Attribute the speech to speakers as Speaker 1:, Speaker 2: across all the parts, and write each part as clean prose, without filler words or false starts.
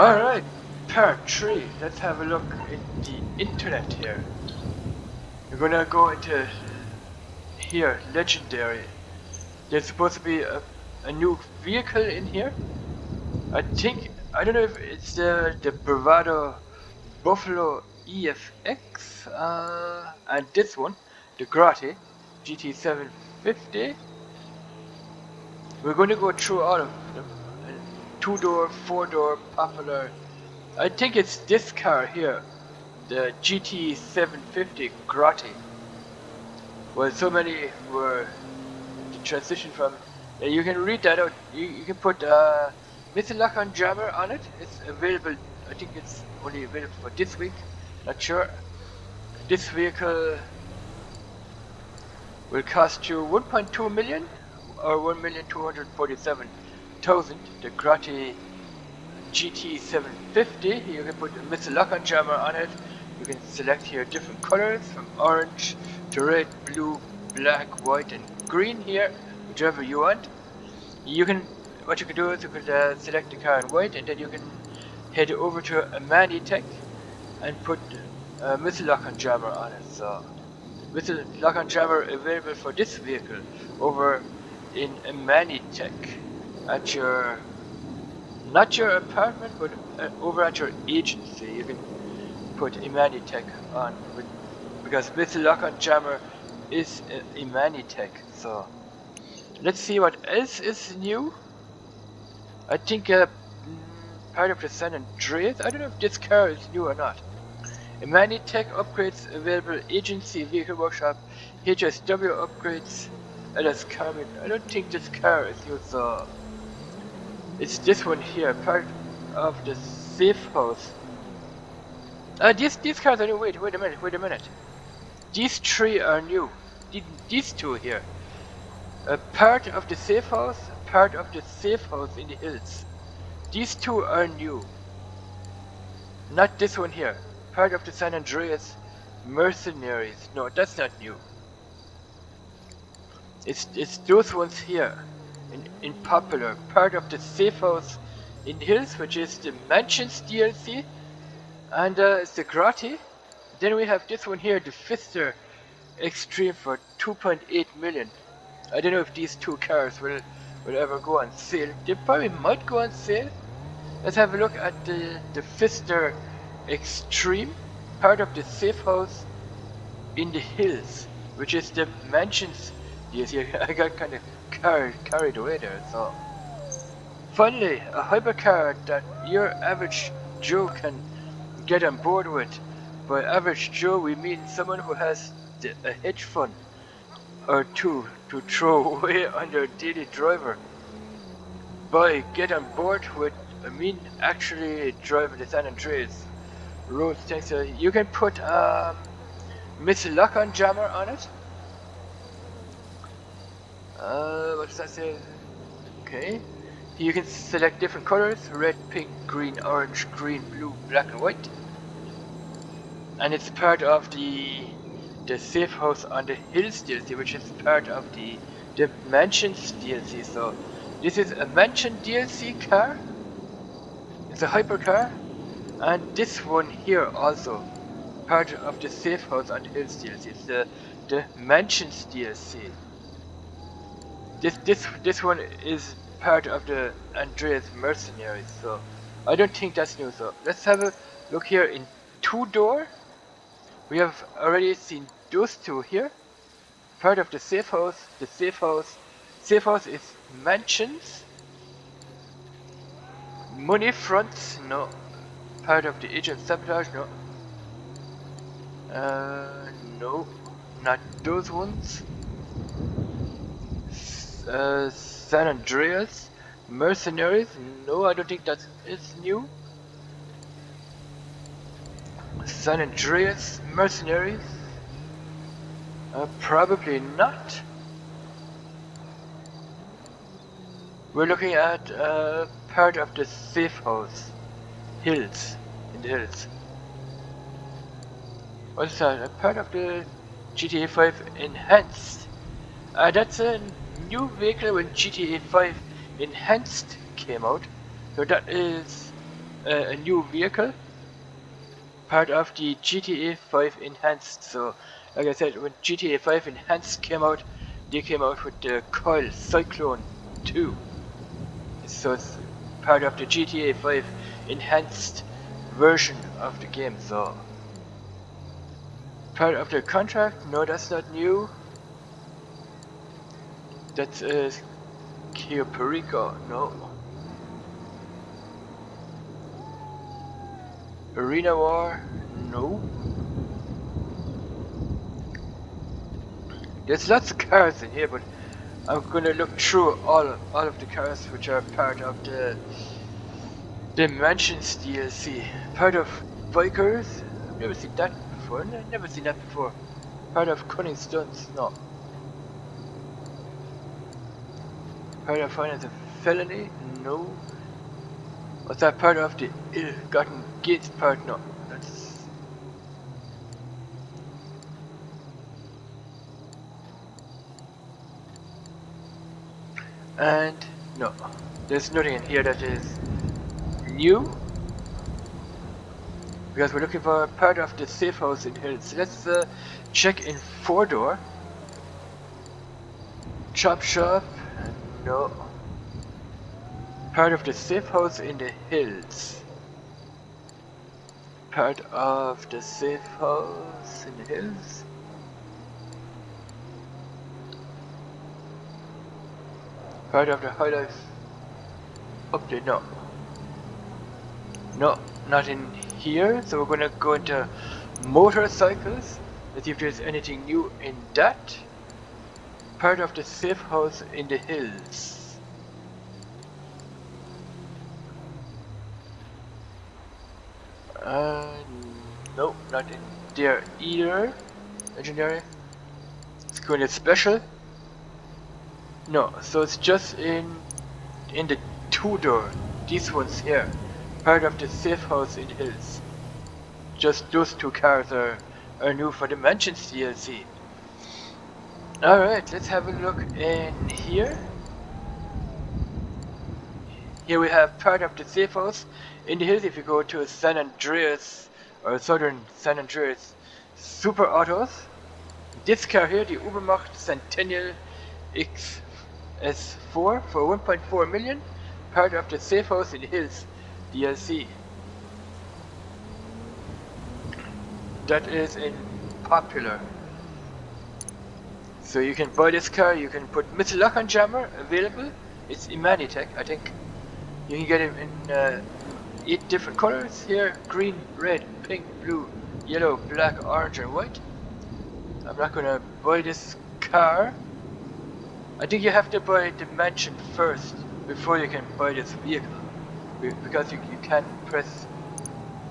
Speaker 1: Alright, part 3. Let's have a look in the internet here. We're gonna go into here, legendary. There's supposed to be a new vehicle in here. I don't know if it's the Bravado Buffalo EFX, and this one, the Grotti GT750. We're gonna go through all of them. 2-door, 4-door, popular. I think it's this car here, the GT750 Grotti. Well, so many were the transition from. You can read that out. You can put Mr. Lock-on Jammer on it. It's available. I think it's only available for this week. Not sure. This vehicle will cost you 1.2 million or 1,247,000. The Grotti GT750. You can put Mr. Lock-on Jammer on it. You can select here different colors from orange to red, blue, black, white, and green here, whichever you want. What you can do is you could select the car in white, and then you can head over to Amanitech and put Mr. Lock-on Jammer on it. So Mr. Lock-on Jammer available for this vehicle over in Amanitech at your, not your apartment, but over at your agency. You can put Amanitech on because Mr. Lock-on Jammer is Amanitech. So let's see what else is new. I think part of the San Andreas. I don't know if this car is new or not. Amanitech upgrades available, agency, vehicle workshop, HSW upgrades. LS Carmen. I don't think this car is new, so it's this one here, part of the safe house. These cars are new. Wait a minute. These three are new. These two here. Part of the safe house, part of the safe house in the hills. These two are new. Not this one here. Part of the San Andreas mercenaries. No, that's not new. It's those ones here. In popular. Part of the safe house in the hills, which is the Mansions DLC. And it's the Grotti. Then we have this one here, the Pfister Extreme for 2.8 million. I don't know if these two cars will ever go on sale. They probably might go on sale. Let's have a look at the Pfister Extreme, part of the safe house in the hills, which is the Mansions DLC. I got kind of carried away there. So finally, a hypercar that your average Joe can get on board with. By average Joe, we mean someone who has a hedge fund or two to throw away on their daily driver. By get on board with, I mean actually driving the San Andreas roads. So you can put Mr. Lock-on Jammer on it. What does that say? Okay. You can select different colors: red, pink, green, orange, green, blue, black, and white. And it's part of the safe house on the hills DLC, which is part of the Mansions DLC. So this is a Mansion DLC car. It's a hypercar, and this one here also part of the safe house on the hills DLC. It's the Mansions DLC. This one is part of the Andreas mercenaries. So I don't think that's new. So let's have a look here in 2-door. We have already seen those two here. Part of the safe house. The safe house is Mansions. Money fronts, no. Part of the agent sabotage, no. No, not those ones. San Andreas mercenaries, no, I don't think that is new. San Andreas mercenaries, probably not. We're looking at part of the safe house, hills, in the hills. What's that? A part of the GTA 5 Enhanced. That's a new vehicle when GTA 5 Enhanced came out. So that is a new vehicle, part of the GTA 5 Enhanced. So, like I said, when GTA 5 Enhanced came out, they came out with the Coil Cyclone 2. So it's part of the GTA 5 Enhanced version of the game. So, part of the contract? No, that's not new. That's Kia Perico. No. Arena War? No. There's lots of cars in here, but I'm gonna look through all of the cars which are part of the Mansions DLC. Part of Bikers? I've never seen that before. Never seen that before. Part of Cunning Stunts? No. Part of Finance and Felony? No. Was that part of the Ill-Gotten Gains part? No. That's... And no. There's nothing in here that is new. Because we're looking for part of the safe house in Hills. Let's check in 4-door. Chop shop? No. Part of the safe house in the hills. Part of the safe house in the hills. Part of the high life update. No. No, not in here. So we're gonna go into motorcycles. Let's see if there's anything new in that. Part of the safe house in the hills. Nope, not in there either. Legendary. Let's go into special. No, so it's just in the 2-door. These ones here. Part of the safe house in the hills. Just those 2 cars are new for the Mansions DLC. Alright, let's have a look in here. Here we have part of the safe house in the hills. If you go to San Andreas or Southern San Andreas Super Autos, this car here, the Ubermacht Centennial XS4 for 1.4 million, part of the safe house in the hills DLC. That is in Popular. So you can buy this car, you can put Mr. Lock-on Jammer available. It's Imanitech, I think. You can get it in 8 different colors here: green, red, pink, blue, yellow, black, orange and white. I'm not gonna buy this car. I think you have to buy the mansion first before you can buy this vehicle. Because you can't press...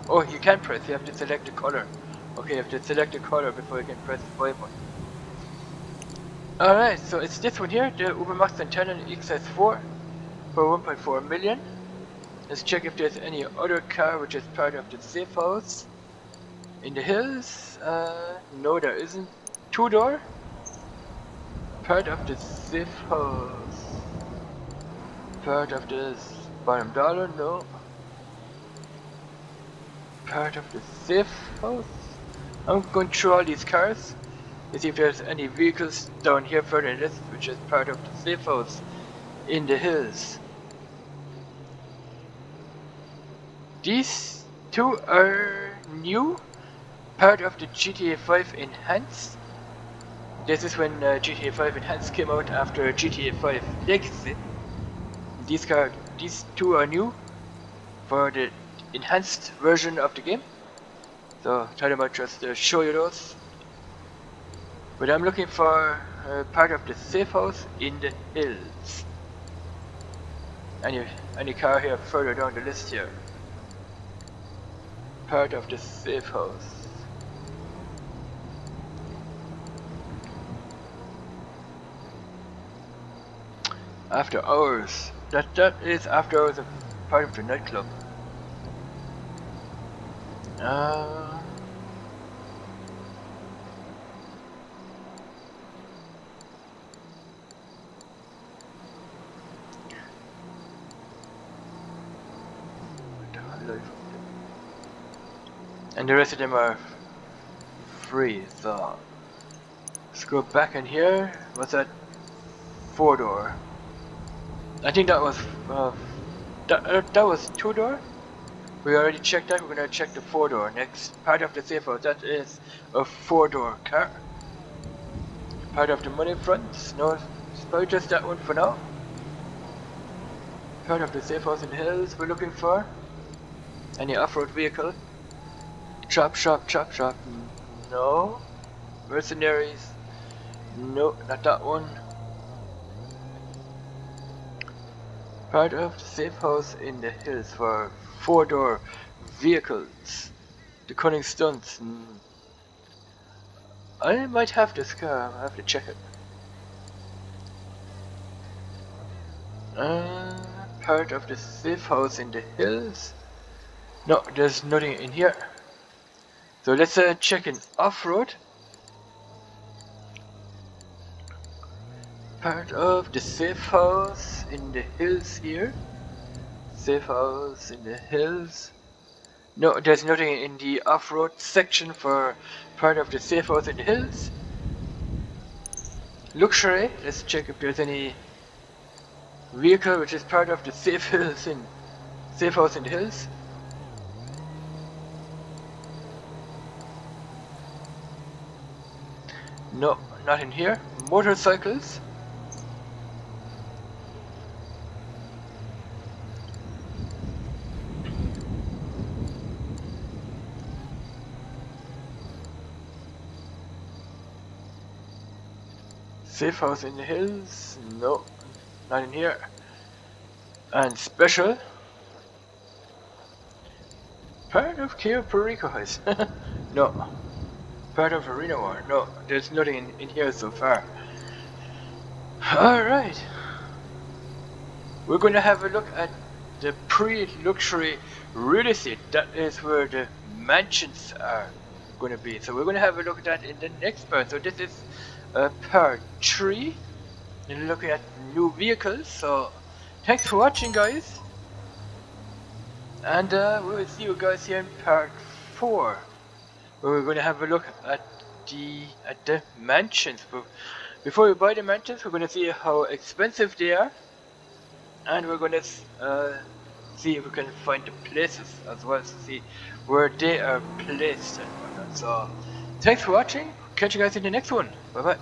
Speaker 1: Oh, you can press, you have to select the color. Okay, you have to select the color before you can press the buy button. Alright, so it's this one here, the Ubermacht Centennial XS4 for 1.4 million. Let's check if there's any other car which is part of the safe house in the hills. No, there isn't. 2-door. Part of the safe house. Part of the bottom dollar, no. Part of the safe house. I'm going through all these cars. Let's see if there's any vehicles down here further in this, which is part of the safe house in the hills. These 2 are new, part of the GTA 5 Enhanced. This is when GTA 5 Enhanced came out after GTA 5 Legacy. These 2 are new for the enhanced version of the game. So try to just show you those. But I'm looking for part of the safe house in the hills. Any car here further down the list here. Part of the safe house. After hours. That is after hours, a part of the nightclub. life. And the rest of them are free, so let's go back in here. What's that? 4-door. I think that was that was 2-door. We already checked that. We're gonna check the 4-door next. Part of the safe house. That is a 4-door car. Part of the money front. No, it's probably just that one for now. Part of the safe house in the hills. We're looking for any off-road vehicle. Chop shop, chop shop. No. Mercenaries. No, not that one. Part of the safe house in the hills for 4-door vehicles. The cunning stunts. I might have this car. I have to check it. Part of the safe house in the hills. No, there's nothing in here. So let's check in off-road. Part of the safe house in the hills here. Safe house in the hills. No, there's nothing in the off-road section for part of the safe house in the hills. Luxury. Let's check if there's any vehicle which is part of the safe house in the hills. No, not in here. Motorcycles. Safe house in the hills. No, not in here. And special. Part of Kia Perico House. No. Part of Arena War. No, there's nothing in here so far. Alright. We're going to have a look at the pre-luxury real estate. That is where the mansions are going to be. So we're going to have a look at that in the next part. So this is part 3. And looking at new vehicles. So thanks for watching, guys. And we will see you guys here in part 4. Where we're going to have a look at the mansions. But before we buy the mansions, we're going to see how expensive they are, and we're going to see if we can find the places as well to see where they are placed and whatnot. So, thanks for watching. Catch you guys in the next one. Bye bye.